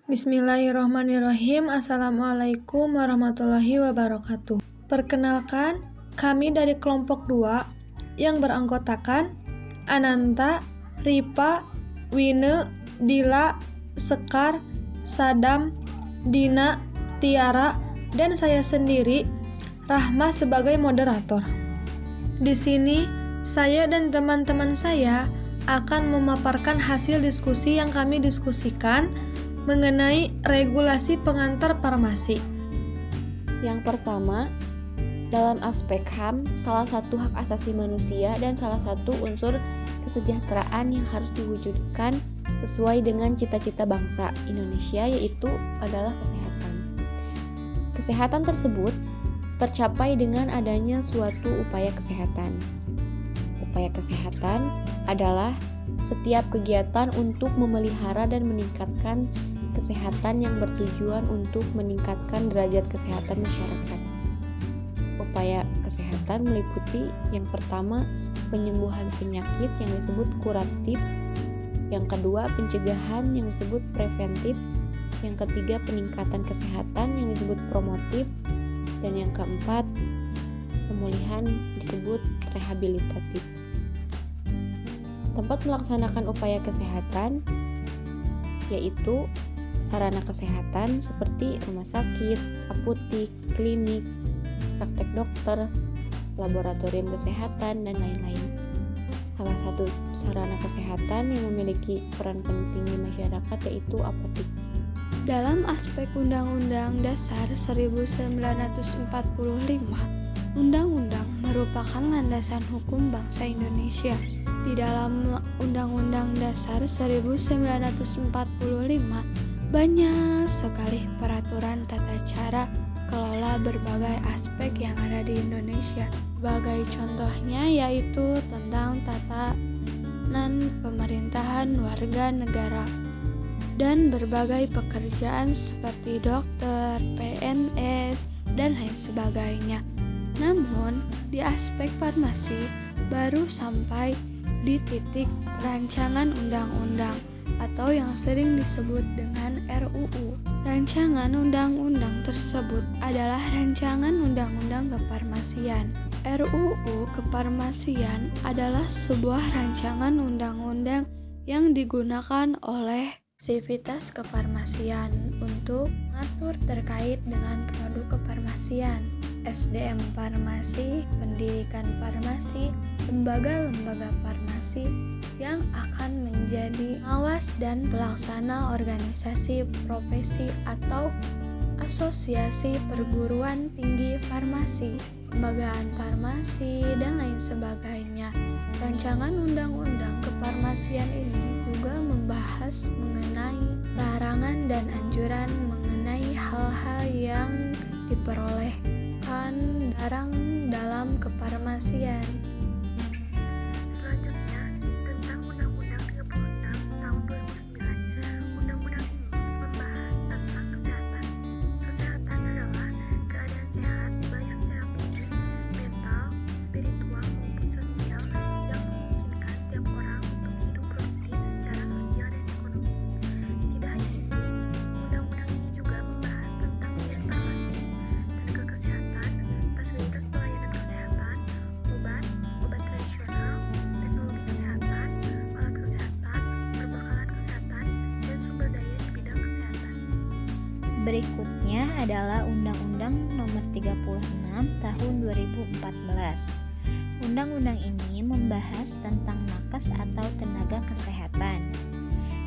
Bismillahirrahmanirrahim. Assalamualaikum warahmatullahi wabarakatuh. Perkenalkan, kami dari kelompok 2 yang beranggotakan Ananta, Ripa, Wine, Dila, Sekar, Sadam, Dina, Tiara, dan saya sendiri, Rahma sebagai moderator. Di sini, saya dan teman-teman saya akan memaparkan hasil diskusi yang kami diskusikan mengenai regulasi pengantar farmasi. Yang pertama, dalam aspek HAM, salah satu hak asasi manusia dan salah satu unsur kesejahteraan yang harus diwujudkan sesuai dengan cita-cita bangsa Indonesia, yaitu adalah kesehatan. Kesehatan tersebut tercapai dengan adanya suatu upaya kesehatan. Upaya kesehatan adalah setiap kegiatan untuk memelihara dan meningkatkan kesehatan yang bertujuan untuk meningkatkan derajat kesehatan masyarakat. Upaya kesehatan meliputi yang pertama, penyembuhan penyakit yang disebut kuratif, yang kedua, pencegahan yang disebut preventif, yang ketiga, peningkatan kesehatan yang disebut promotif, dan yang keempat, pemulihan disebut rehabilitatif. Tempat melaksanakan upaya kesehatan yaitu sarana kesehatan seperti rumah sakit, apotik, klinik, praktek dokter, laboratorium kesehatan, dan lain-lain. Salah satu sarana kesehatan yang memiliki peran penting di masyarakat yaitu apotik. Dalam aspek Undang-Undang Dasar 1945, Undang-Undang merupakan landasan hukum bangsa Indonesia. Di dalam Undang-Undang Dasar 1945, banyak sekali peraturan tata cara kelola berbagai aspek yang ada di Indonesia. Sebagai contohnya yaitu tentang tatanan pemerintahan warga negara dan berbagai pekerjaan seperti dokter, PNS, dan lain sebagainya. Namun, di aspek farmasi baru sampai di titik rancangan undang-undang atau yang sering disebut dengan RUU. Rancangan undang-undang tersebut adalah rancangan undang-undang kefarmasian. RUU kefarmasian adalah sebuah rancangan undang-undang yang digunakan oleh Sivitas Kefarmasian untuk mengatur terkait dengan produk kefarmasian, SDM farmasi, pendidikan farmasi, lembaga-lembaga farmasi yang akan menjadi pengawas dan pelaksana organisasi profesi atau asosiasi perguruan tinggi farmasi, lembagaan farmasi, dan lain sebagainya. Rancangan undang-undang kefarmasian ini juga membahas mengenai larangan dan anjuran mengenai hal-hal yang diperolehkan barang dalam kefarmasian. Selanjutnya, tentang Undang-Undang 36 tahun 2009. Undang-undang ini membahas tentang kesehatan. Kesehatan adalah keadaan sehat baik secara fisik, mental, spiritual maupun sosial yang memungkinkan setiap orang untuk hidup produktif secara sosial dan ekonomis. Tidak hanya itu, undang-undang ini juga membahas tentang setiap farmasi, tenaga kesehatan, fasilitas pelayanan kesehatan, obat tradisional, teknologi kesehatan, alat kesehatan, perbekalan kesehatan, dan sumber daya di bidang kesehatan. Berikutnya adalah Undang-Undang Nomor 36 Tahun 2014. Undang-undang ini membahas tentang nakes atau tenaga kesehatan.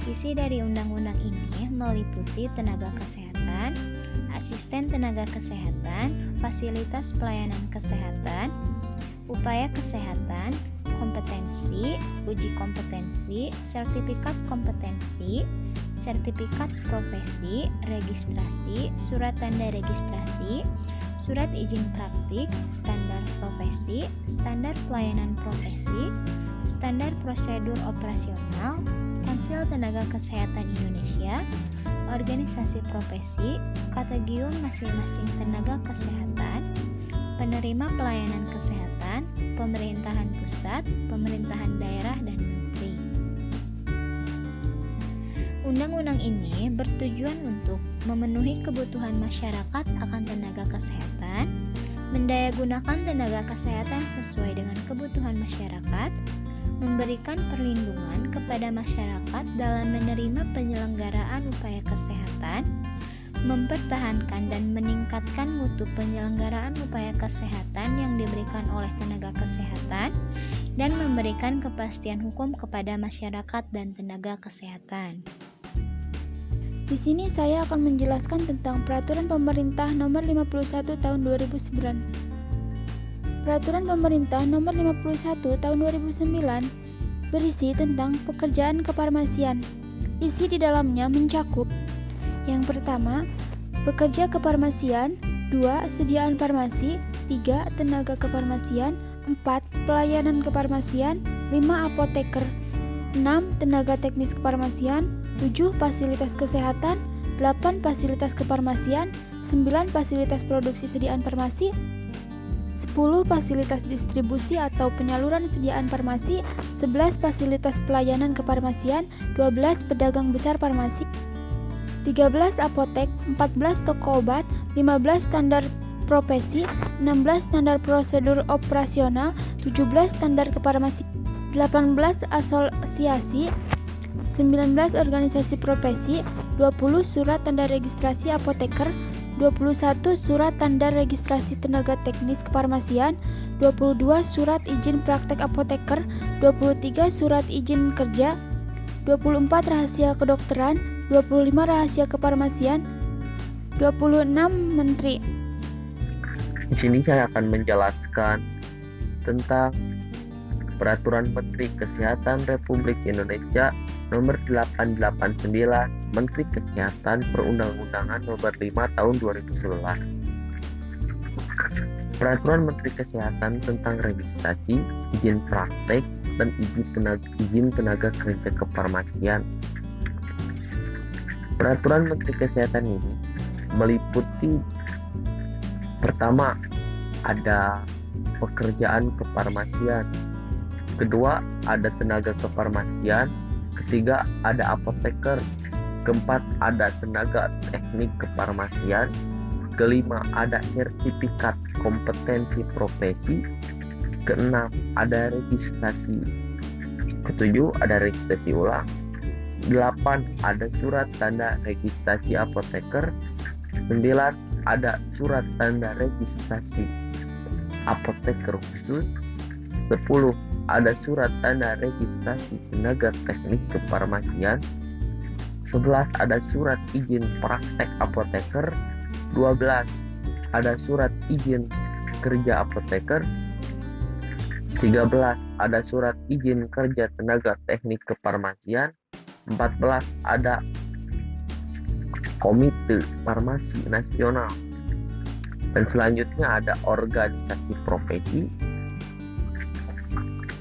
Isi dari undang-undang ini meliputi tenaga kesehatan, asisten tenaga kesehatan, fasilitas pelayanan kesehatan, upaya kesehatan, kompetensi, uji kompetensi, sertifikat kompetensi, sertifikat profesi, registrasi, surat tanda registrasi, surat izin praktik, standar profesi, standar pelayanan profesi, standar prosedur operasional, Konsil Tenaga Kesehatan Indonesia, organisasi profesi, kategori masing-masing tenaga kesehatan, penerima pelayanan kesehatan, pemerintahan pusat, pemerintahan daerah, dan menteri. Undang-undang ini bertujuan untuk memenuhi kebutuhan masyarakat akan tenaga kesehatan, mendayagunakan tenaga kesehatan sesuai dengan kebutuhan masyarakat, memberikan perlindungan kepada masyarakat dalam menerima penyelenggaraan upaya kesehatan, mempertahankan dan meningkatkan mutu penyelenggaraan upaya kesehatan yang diberikan oleh tenaga kesehatan, dan memberikan kepastian hukum kepada masyarakat dan tenaga kesehatan. Di sini saya akan menjelaskan tentang Peraturan Pemerintah Nomor 51 Tahun 2009. Peraturan Pemerintah Nomor 51 Tahun 2009 berisi tentang pekerjaan kefarmasian. Isi di dalamnya mencakup: yang pertama, pekerja kefarmasian; 2. Sediaan farmasi; 3. Tenaga kefarmasian; 4. Pelayanan kefarmasian; 5. Apoteker; 6. Tenaga teknis kefarmasian; 7. Fasilitas kesehatan; 8. Fasilitas kefarmasian; 9. Fasilitas produksi sediaan farmasi; 10. Fasilitas distribusi atau penyaluran sediaan farmasi; 11. Fasilitas pelayanan kefarmasian; 12. Pedagang besar farmasi; 13. Apotek; 14. Toko obat; 15. Standar profesi; 16. Standar prosedur operasional; 17. Standar kefarmasi; 18. Asosiasi; 19. Organisasi profesi; 20. Surat tanda registrasi apoteker; 21. Surat tanda registrasi tenaga teknis kefarmasian; 22. Surat izin praktek apoteker; 23. Surat izin kerja; 24. Rahasia kedokteran; 25. Rahasia kefarmasian; 26. Menteri. Di sini saya akan menjelaskan tentang Peraturan Menteri Kesehatan Republik Indonesia Nomor 889 Menteri Kesehatan Perundang-undangan Nomor 5 Tahun 2011. Peraturan Menteri Kesehatan tentang registrasi, izin praktek, dan izin tenaga kerja kefarmasian. Peraturan Menteri Kesehatan ini meliputi: pertama, ada pekerjaan kefarmasian; kedua, ada tenaga kefarmasian; ketiga, ada apoteker; keempat, ada tenaga teknik kefarmasian; kelima, ada sertifikat kompetensi profesi; keenam, ada registrasi; ketujuh, ada registrasi ulang; 8. Ada surat tanda registrasi apoteker; 9. Ada surat tanda registrasi apoteker khusus; 10. Ada surat tanda registrasi tenaga teknik kefarmasian; 11. Ada surat izin praktek apoteker; 12. Ada surat izin kerja apoteker; 13. Ada surat izin kerja tenaga teknik kefarmasian; 14. Ada Komite Farmasi Nasional. Dan selanjutnya ada organisasi profesi,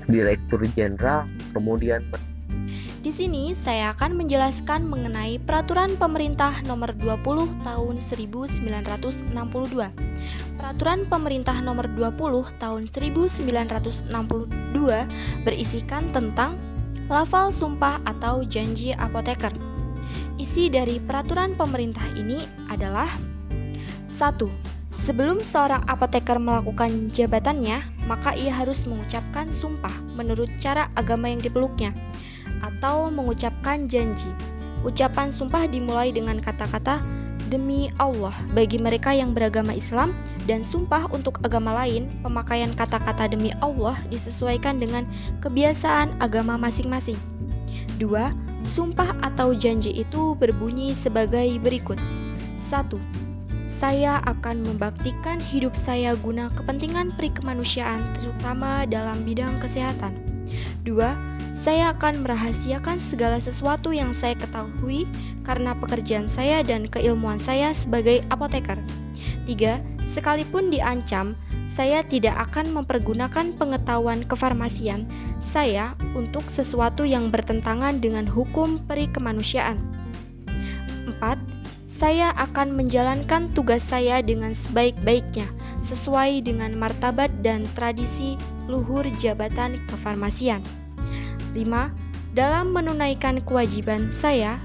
Direktur Jenderal, kemudian di sini saya akan menjelaskan mengenai Peraturan Pemerintah Nomor 20 Tahun 1962. Peraturan Pemerintah Nomor 20 Tahun 1962 berisikan tentang lafal sumpah atau janji apoteker. Isi dari peraturan pemerintah ini adalah: 1. Sebelum seorang apoteker melakukan jabatannya, maka ia harus mengucapkan sumpah menurut cara agama yang dipeluknya, atau mengucapkan janji. Ucapan sumpah dimulai dengan kata-kata "Demi Allah" bagi mereka yang beragama Islam, dan sumpah untuk agama lain, pemakaian kata-kata "Demi Allah" disesuaikan dengan kebiasaan agama masing-masing. 2. Sumpah atau janji itu berbunyi sebagai berikut. 1. Saya akan membaktikan hidup saya guna kepentingan perikemanusiaan, terutama dalam bidang kesehatan. 2. Saya akan merahasiakan segala sesuatu yang saya ketahui karena pekerjaan saya dan keilmuan saya sebagai apoteker. 3. Sekalipun diancam, saya tidak akan mempergunakan pengetahuan kefarmasian saya untuk sesuatu yang bertentangan dengan hukum perikemanusiaan. 4. Saya akan menjalankan tugas saya dengan sebaik-baiknya, sesuai dengan martabat dan tradisi luhur jabatan kefarmasian. 5. Dalam menunaikan kewajiban saya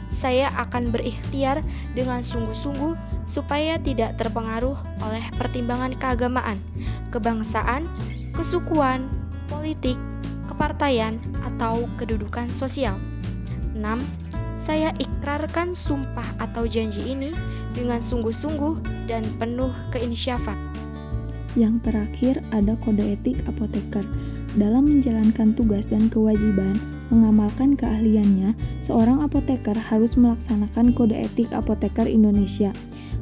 akan berikhtiar dengan sungguh-sungguh supaya tidak terpengaruh oleh pertimbangan keagamaan, kebangsaan, kesukuan, politik, kepartaian, atau kedudukan sosial. 6. Saya ikrarkan sumpah atau janji ini dengan sungguh-sungguh dan penuh keinsyafan. Yang terakhir ada kode etik apoteker. Dalam menjalankan tugas dan kewajiban mengamalkan keahliannya, seorang apoteker harus melaksanakan kode etik apoteker Indonesia.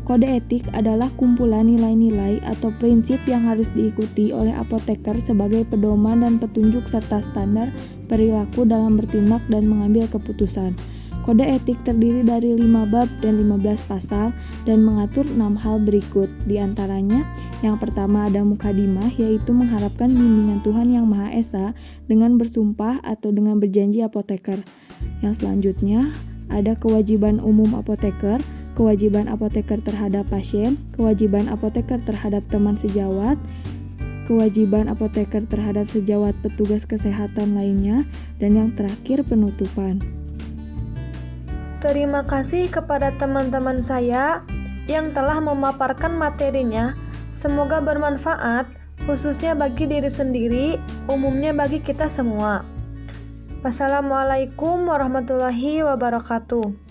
Kode etik adalah kumpulan nilai-nilai atau prinsip yang harus diikuti oleh apoteker sebagai pedoman dan petunjuk serta standar perilaku dalam bertindak dan mengambil keputusan. Kode etik terdiri dari 5 bab dan 15 pasal dan mengatur 6 hal berikut. Di antaranya, yang pertama ada mukadimah, yaitu mengharapkan bimbingan Tuhan Yang Maha Esa dengan bersumpah atau dengan berjanji apoteker. Yang selanjutnya ada kewajiban umum apoteker, kewajiban apoteker terhadap pasien, kewajiban apoteker terhadap teman sejawat, kewajiban apoteker terhadap sejawat petugas kesehatan lainnya, dan yang terakhir penutupan. Terima kasih kepada teman-teman saya yang telah memaparkan materinya. Semoga bermanfaat, khususnya bagi diri sendiri, umumnya bagi kita semua. Wassalamualaikum warahmatullahi wabarakatuh.